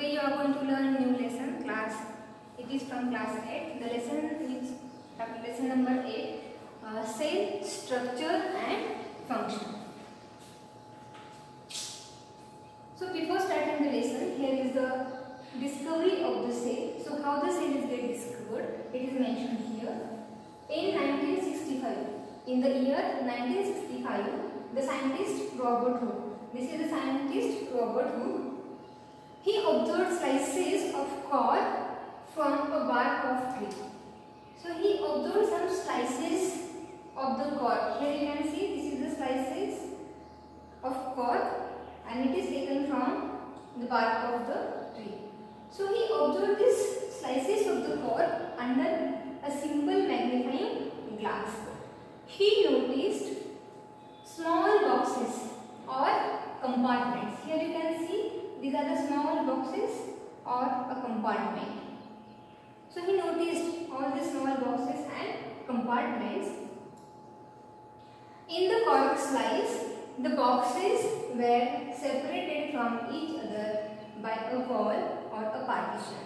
Today you are going to learn new lesson class. It is from class 8. The lesson is lesson number 8. Cell structure and function. So before starting the lesson, here is the discovery of the cell. So how the cell is get discovered? It is mentioned here. In 1965, in the year 1965, the scientist Robert Hooke. This is the scientist Robert Hooke. He observed slices of cork from a bark of tree. So he observed some slices of the cork. Here you can see this is the slices of cork and it is taken from the bark of the tree. So he observed these slices of the cork under a simple magnifying glass. He noticed small boxes or compartments. Here you can see these are the small boxes or a compartment. So he noticed all the small boxes and compartments. In the cork slice, the boxes were separated from each other by a wall or a partition.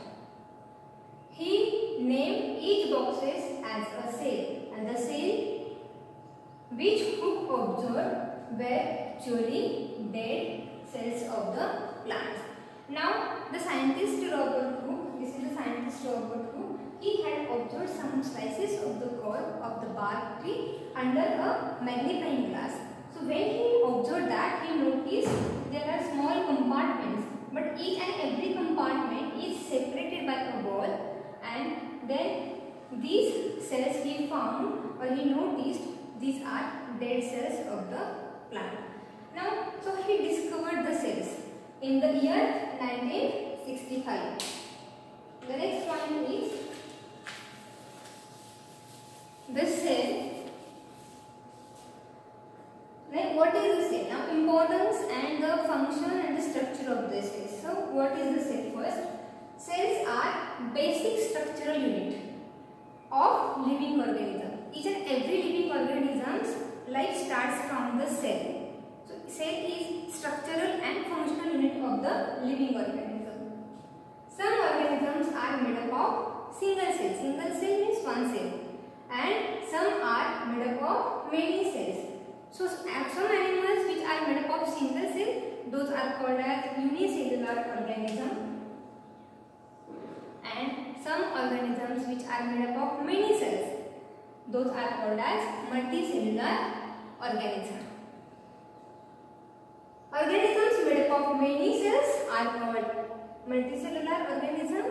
He named each boxes as a cell, and the cell which Hooke observed were actually dead cells of the plant. Now the scientist Robert Hooke, this is the scientist Robert Hooke, he had observed some slices of the cork of the bark tree under a magnifying glass. So when he observed that, he noticed there are small compartments, but each and every compartment is separated by a wall, and then these cells he found or he noticed these are dead cells of the plant. Now, so he discovered the cells in the year 1965. The next point is the cell. Like what is the cell? Now, importance and the function and the structure of the cell. So, what is the cell first? Cells are basic structural unit of living organism. Each and every living organism's life starts from the cell. So, cell is structural and functional unit of the living organism. Some organisms are made up of single cell. Single cell means one cell. And some are made up of many cells. So, some animals which are made up of single cell, those are called as unicellular organism. And some organisms which are made up of many cells, those are called as multicellular organism. Organisms made up of many cells are called multicellular organism.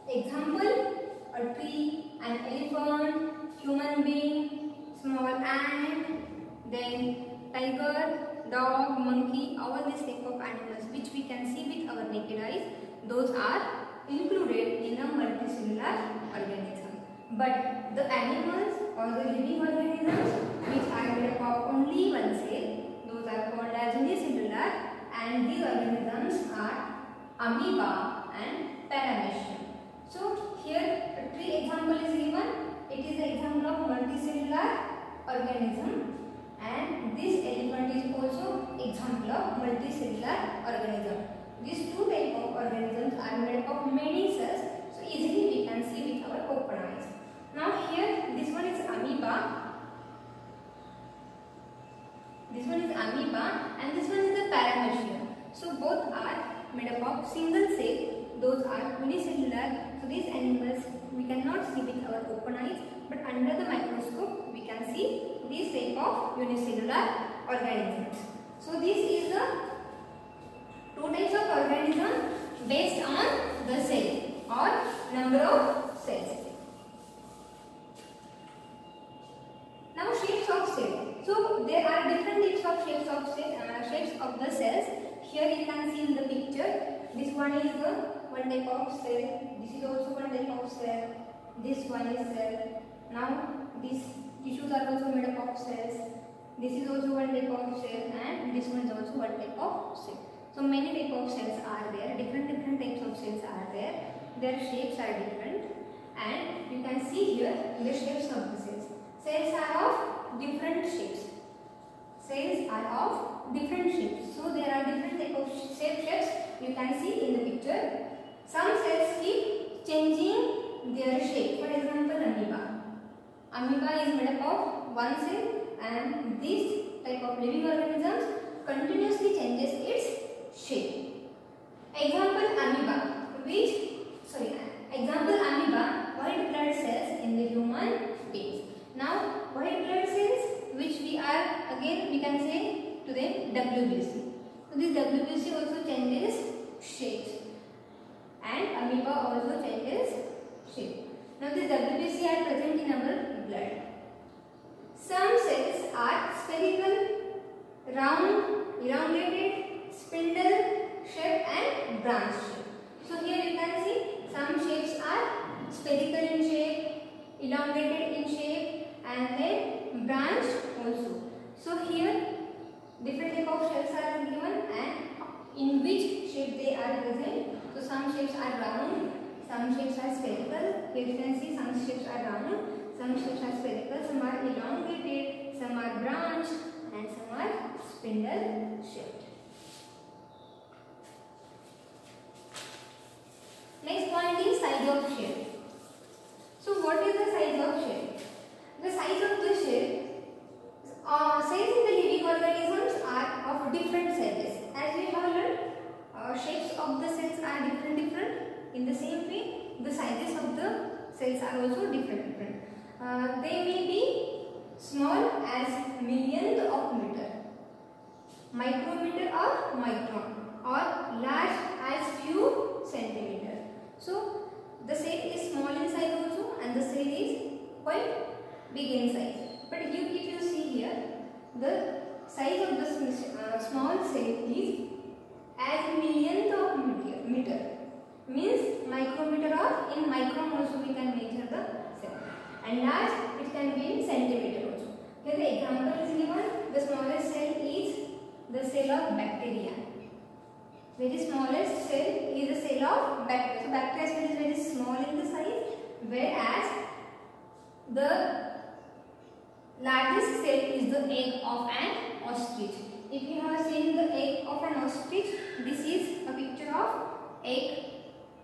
Example, a tree, an elephant, human being, small ant, then tiger, dog, monkey, all these type of animals which we can see with our naked eyes, those are included in a multicellular organism. But the animals or the living organisms which are made up of only one cell, those are called as unicellular, and these organisms are amoeba and paramecium. So here a tree example is given. It is an example of multicellular organism, and this elephant is also example of multicellular organism. These two type of organisms are made up of many cells, so easily we can see with our open eyes. Now here this one is amoeba. This one is amoeba and this one is the paramecium. So both are made up of single cell. Those are unicellular. So these animals we cannot see with our open eyes, but under the microscope we can see these type of unicellular organisms. So this is the two types of organism based on the cell or number of cells. Now shapes of cell. So there are different types of shapes of the cells. Here you can see in the picture. This one is the one type of cell. This is also one type of cell. This one is cell. Now these tissues are also made up of cells. This is also one type of cell, and this one is also one type of cell. So many type of cells are there. Different types of cells are there. Their shapes are different, and you can see here the shapes of the cells. Cells are of different shapes. Cells are of different shapes. So there are different type of shapes you can see in the picture. changing their shape. For example, amoeba. Amoeba is made up of one cell, and this type of living organisms continuously changes its shape. Example amoeba, white blood cells in the human beings. Now, white blood cells, which we can say to them WBC. So this WBC also changes shapes, and amoeba also changes shape. Now this WBC are present in our blood. Some cells are spherical, round, elongated, spindle shape and branch shape. So here you can see some shapes are spherical in shape, elongated in shape, and then branched also. So here different type of shells are given and in which shape they are present. So some shapes are round, some shapes are spherical. Here you can see some shapes are round, some shapes are spherical, some are elongated, some are branched, and some are spindle shaped. Next point is size of shell. So what is the size of shell? The size of the shell, cells in the living organisms are of different sizes. As we have learned, shapes of the cells are different. In the same way, the sizes of the cells are also different. They may be small as millionth of meter, micrometer or micron, or large as few centimeter. So the cell is small in size also, and the cell is quite big in size. But if you see here, the size of the small cell is as millionth of meter, means micrometer, or in micron also we can measure the cell, and large it can be in centimeter also. Here the example is given. The smallest cell is the cell of bacteria. Very smallest cell is the cell of bacteria. So bacteria cell is very small in the size, whereas the largest cell is the egg of an ostrich. If you have seen the egg of an ostrich, this is a picture of egg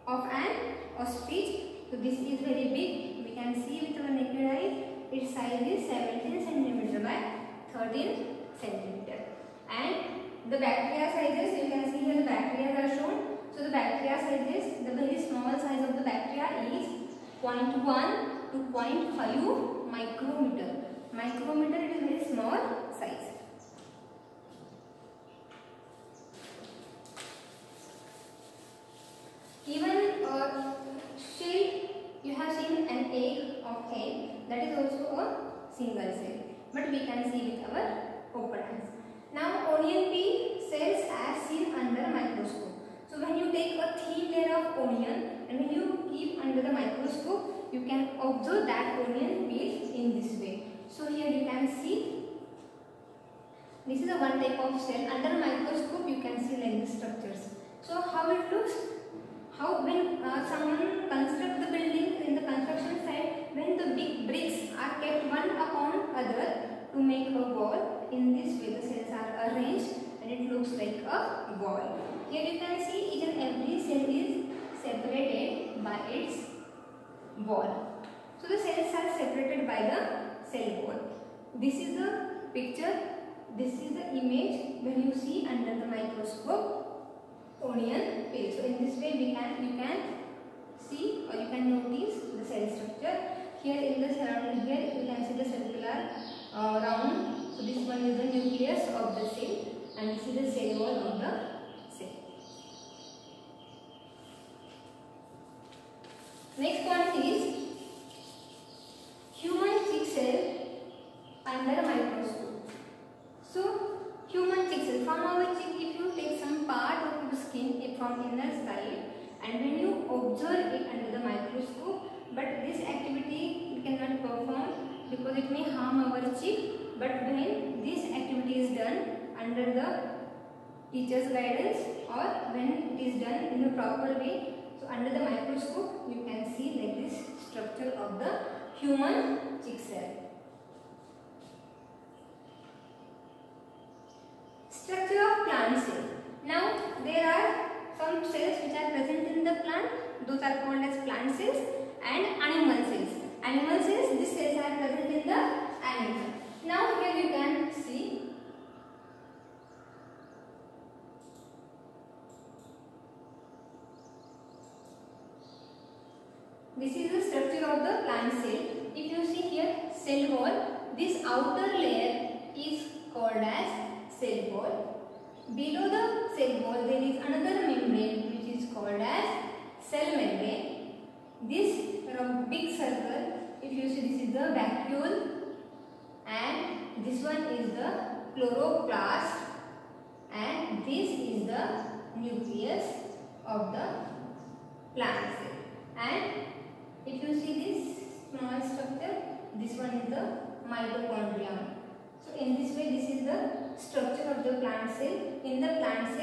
of an ostrich. So this is very big. We can see with our naked eye. Its size is 17 cm by 13 cm. And the bacteria sizes, you can see here the bacteria are shown. So the bacteria sizes, the very small size of the bacteria is 0.1 to 0.5 micrometer. Micrometer, it is very small size. Even shell, you have seen an egg of hen, that is also a single cell, but we can see with our open eyes. Now onion peel cells are seen under microscope. So when you take a thin layer of onion and when you keep under the microscope, you can observe that onion peel in this way. So here you can see, this is a one type of cell. Under microscope you can see like the structures. So how it looks? How when someone construct the building in the construction site, when the big bricks are kept one upon other to make a wall, in this way the cells are arranged and it looks like a wall. Here you can see each and every cell is separated by its wall. So the cells are separated by the cell wall. This is the picture, this is the image when you see under the microscope onion peel. So in this way you can see or you can notice the cell structure. Here in the surrounding, here you can see the circular round. So this one is the nucleus of the cell and this is the cell wall of the cell. Next point is human chick cell under microscope. So human chick cell, from our chick, if you take some part of the skin from inner side and when you observe it under the microscope, but this activity we cannot perform because it may harm our chick. But when this activity is done under the teacher's guidance or when it is done in a proper way, so under the microscope you can see like this structure of the human chick cell. Structure of plant cell. Now there are some cells which are present in the plant. Those are called as plant cells and animal cells. Animal cells, these cells are present in the animal. Now here you can see this is the structure of the plant cell. If you see here cell wall, this outer layer is called as cell wall. Below the cell wall there is another membrane which is called as cell membrane. This big circle, if you see, this is the vacuole and this one is the chloroplast and this is the nucleus of the plant cell. And if you see this small structure, this one is the mitochondrium. So in this way, this is the structure of the plant cell. In the plant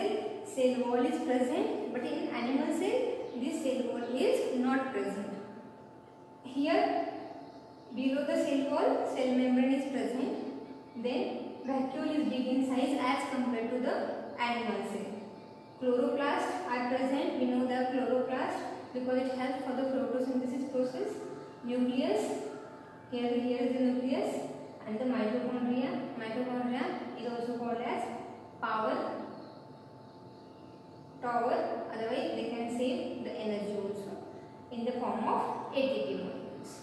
cell wall is present, but in animal cell, this cell wall is not present. Here, below the cell wall, cell membrane is present. Then vacuole is big in size as compared to the animal cell. Chloroplasts are present. We know the chloroplast because it helps for the photosynthesis process. Nucleus, here is the nucleus, and the mitochondria. Mitochondria is also called as power tower. Otherwise, they can save the energy also in the form of ATP molecules.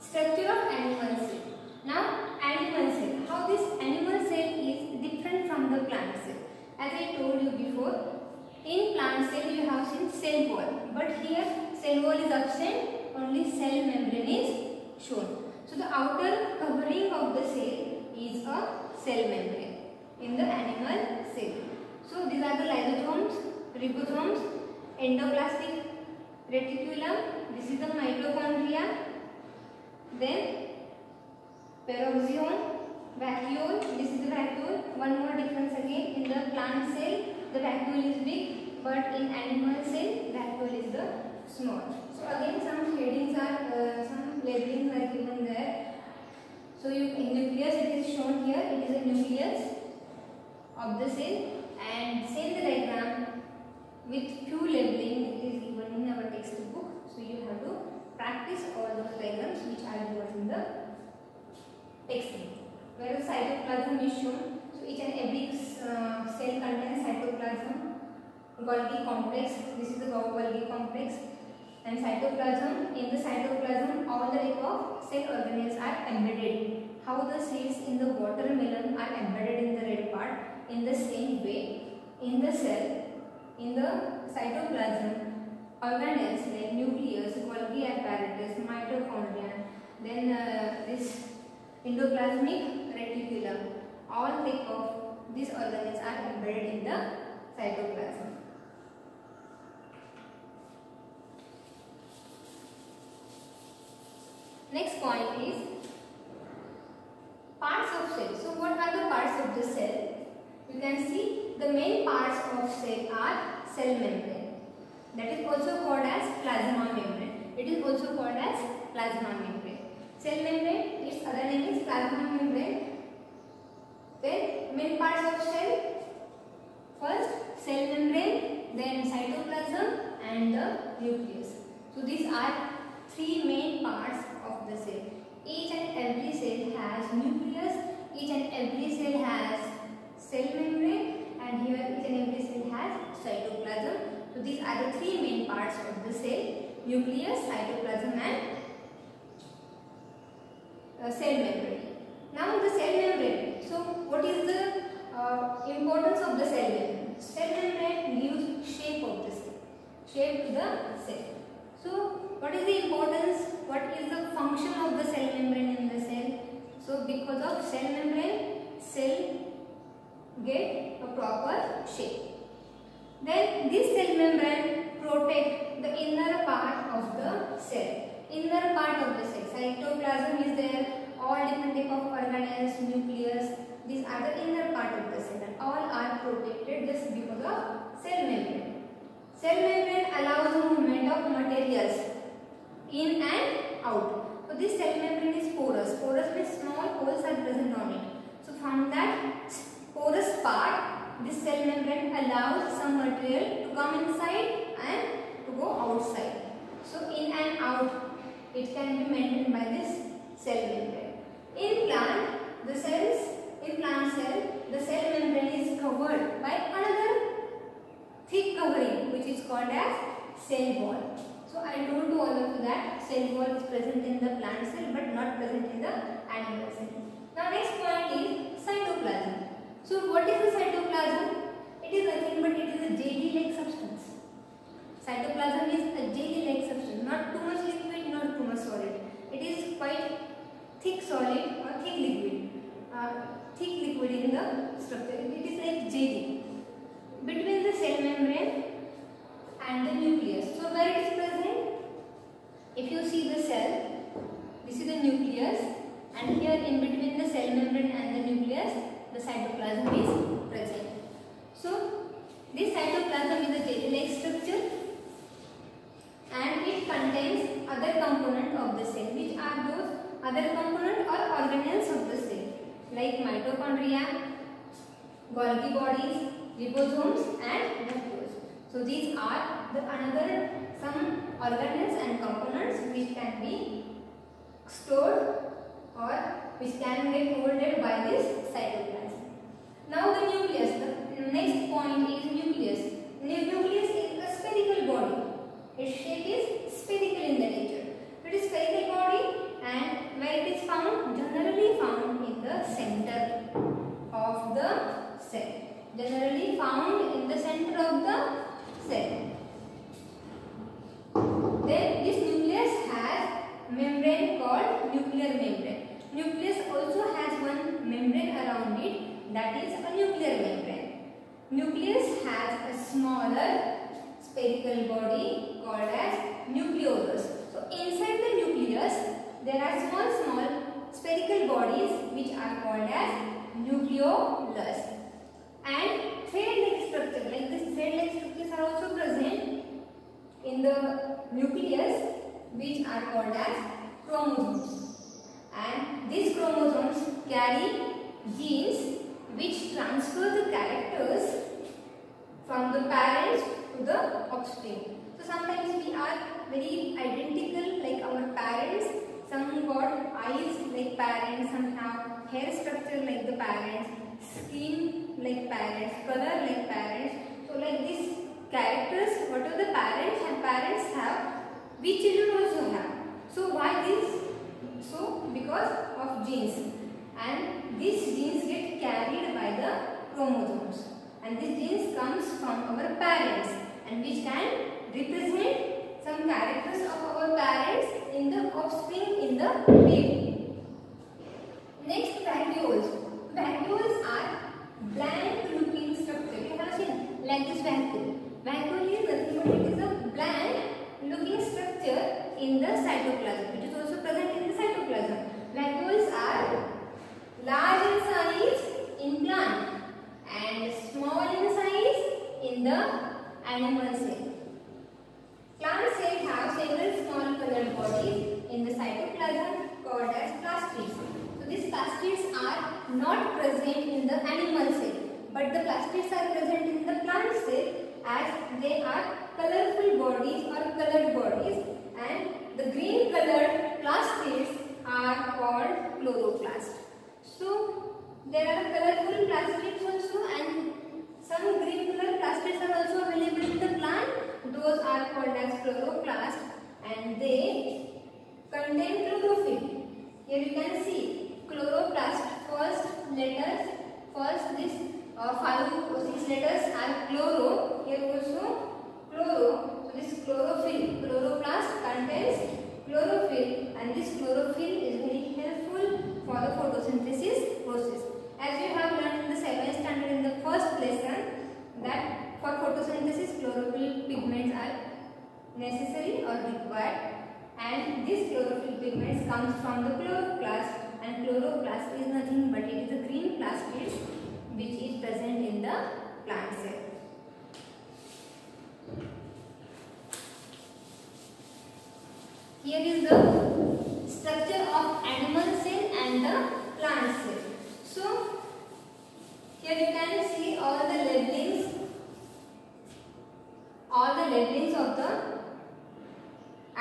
Structure of animal cell. Now, animal cell. How this animal cell is different from the plant cell. As I told you before, in plant cell you have seen cell wall, but here cell wall is absent, only cell membrane is shown. So the outer covering of the cell is a cell membrane in the animal cell. So these are the lysosomes, ribosomes, endoplasmic reticulum, this is the mitochondria, then peroxiome, vacuole, this is the vacuole. One more difference again, in the plant cell the vacuole is big, but in animal cell vacuole is the small. So again some headings are, some labelings are given there. So in nucleus it is shown here, it is a nucleus of the cell, and cell diagram with few labeling it is given in our textbook. So you have to practice all those diagrams which are given in the textbook. Where the cytoplasm is shown, so each and every cell contains cytoplasm, Golgi complex, this is the Golgi complex, and cytoplasm. In the cytoplasm, all the type of cell organelles are embedded. How the cells in the watermelon are embedded in the red part, in the same way, in the cell, in the cytoplasm, organelles like nucleus, Golgi apparatus, mitochondria, then this endoplasmic reticulum, all type of these organelles are embedded in the cytoplasm. Next point is parts of cell. So what are the parts of the cell? You can see the main parts of cell are cell membrane. That is also called as plasma membrane. It is also called as plasma membrane. Cell membrane, its other name is plasma membrane. Then main parts of cell, first cell membrane, then cytoplasm and the nucleus. So these are three main parts of the cell. Each and every cell has nucleus, each and every cell has cell membrane, and here each and every cell has cytoplasm. So these are the three main parts of the cell: nucleus, cytoplasm and cell membrane. Now the cell membrane. So what is the importance of the cell membrane? Cell membrane gives shape of the cell, shape to the cell. So what is the importance? What is the function of the cell membrane in the cell? So because of cell membrane, cell get a proper shape. Then this cell membrane protect the inner part of the cell. Inner part of the cell, cytoplasm is there, all different type of organelles, nucleus, these are the inner part of the cell, and all are protected just because of cell membrane. Cell membrane allows the movement of materials in and out. So this cell membrane is porous. Porous means small holes are present allows some material to come inside and to go outside. So in and out it can be maintained by this cell membrane. In plant cell, the cell membrane is covered by another thick covering which is called as cell wall. So I told you all of you that cell wall is present in the plant cell but not present in the animal cell. Now next point is cytoplasm. So what is the cytoplasm? It is nothing but it is a jelly-like substance. Cytoplasm is a jelly-like substance, not too much liquid, not too much solid. It is quite thick solid or thick liquid. Thick liquid in the structure. It is like jelly between the cell membrane and the nucleus. So where it is present? If you see the cell, this is the nucleus, and here in between the cell membrane and the nucleus, the cytoplasm is present. So this cytoplasm is a jelly-like structure, and it contains other components of the cell. Which are those other components or organelles of the cell? Like mitochondria, Golgi bodies, ribosomes and vacuoles. So these are the another some organelles and components which can be stored or which can get holded by this cytoplasm. Now the nucleus. The next point is nucleus. Nucleus is a spherical body. Its shape is spherical in the nature. It is spherical body, and where it is found? Generally found in the center of the cell. Generally found in the center of the cell. Then this nucleus has membrane called nuclear membrane. Nucleus also has one membrane around it, that is a nuclear membrane. Nucleus has a smaller spherical body called as nucleolus. So inside the nucleus there are small spherical bodies which are called as nucleolus. And thread-like structure, like this thread-like structures are also present in the nucleus, which are called as chromosomes. And these chromosomes carry genes which transfer the characters from the parents to the offspring. So sometimes we are very identical like our parents. Some got eyes like parents, some have hair structure like the parents, skin like parents, color like parents. So like these characters, whatever the parents have, we children also have. So why this? So because of genes, and these genes get carried by the chromosomes, and these genes comes from our parents, and which can represent some characters of our parents in the offspring in the baby. Next, vacuoles. Vacuoles are bland looking structure. You have seen like this vacuole. Vacuole is nothing but it is a bland looking structure in the cytoplasm. It is also present in the cytoplasm. Vacuoles are large in size in plant and small in size in the animal cell. Plant cells have several small colored bodies in the cytoplasm called as plastids. So these plastids are not present in the animal cell, but the plastids are present in the plant cell as they are colorful bodies or colored bodies, and the green colored plastids are called chloroplasts. So there are colorful plastids also, and some green color plastids are also available in the plant. Those are called as chloroplasts, and they contain chlorophyll. Here you can see chloroplast. First this 5 or 6 letters are chloro. Here also chloro. So this chlorophyll, chloroplast contains chlorophyll, and this chlorophyll is very helpful for the photosynthesis process. As you have learned in the 7th standard in the first lesson that for photosynthesis chlorophyll pigments are necessary or required, and this chlorophyll pigments comes from the chloroplast, and chloroplast is nothing but it is a green plastid which is present in the plant cell. Here is the structure of animal cell and the plant cell. So here you can see all the labelings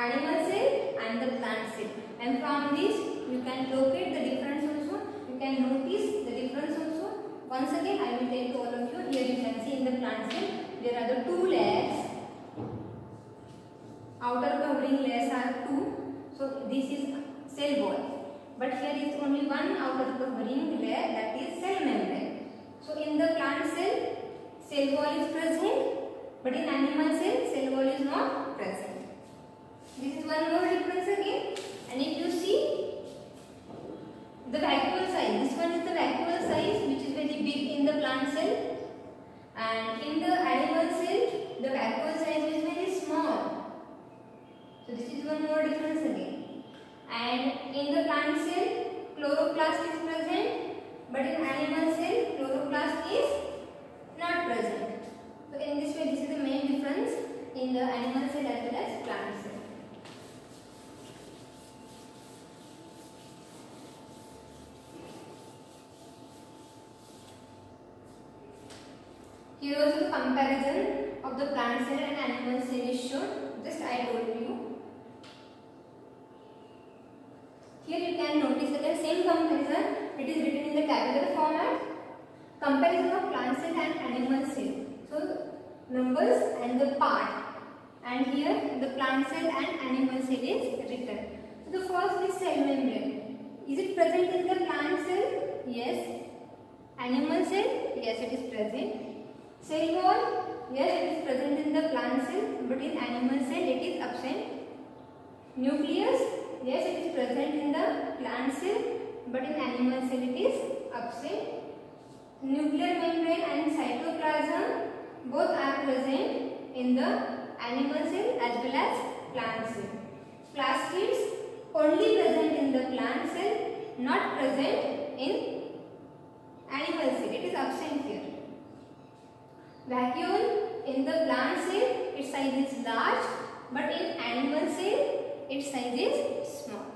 animal cell and the plant cell. And from this you can locate the difference also. You can notice the difference also. Once again I will tell to all of you. Here you can see in the plant cell there are the two layers. Outer covering layers are two. So this is cell wall. But here is only one outer covering layer, that is cell membrane. So in the plant cell, cell wall is present, but in animal cell, cell wall is not present. This is one more difference again. And if you see the vacuole size, this one is the vacuole size which is very big in the plant cell, and in the animal cell, the vacuole size is very small. So this is one more difference again. And in the plant cell, chloroplast is present, but in animal cell, chloroplast is not present. So in this way, this is the main difference in the animal cell as well as plant cell. Here also the comparison of the plant cell and animal cell is shown. Just I told you. Here you can notice again same comparison. It is written in the tabular format. Comparison of plant cell and animal cell. So numbers and the part. And here the plant cell and animal cell is written. So the first is cell membrane. Is it present in the plant cell? Yes. Animal cell? Yes, it is present. Cell wall? Yes, it is present in the plant cell, but in animal cell it is absent. Nucleus? Yes, it is present in the plant cell, but in animal cell it is absent. Nuclear membrane and cytoplasm both are present in the animal cell as well as plant cell. Plastids only present in the plant cell, not present in animal cell. It is absent here. Vacuole in the plant cell, its size is large, but in animal cell, its size is small.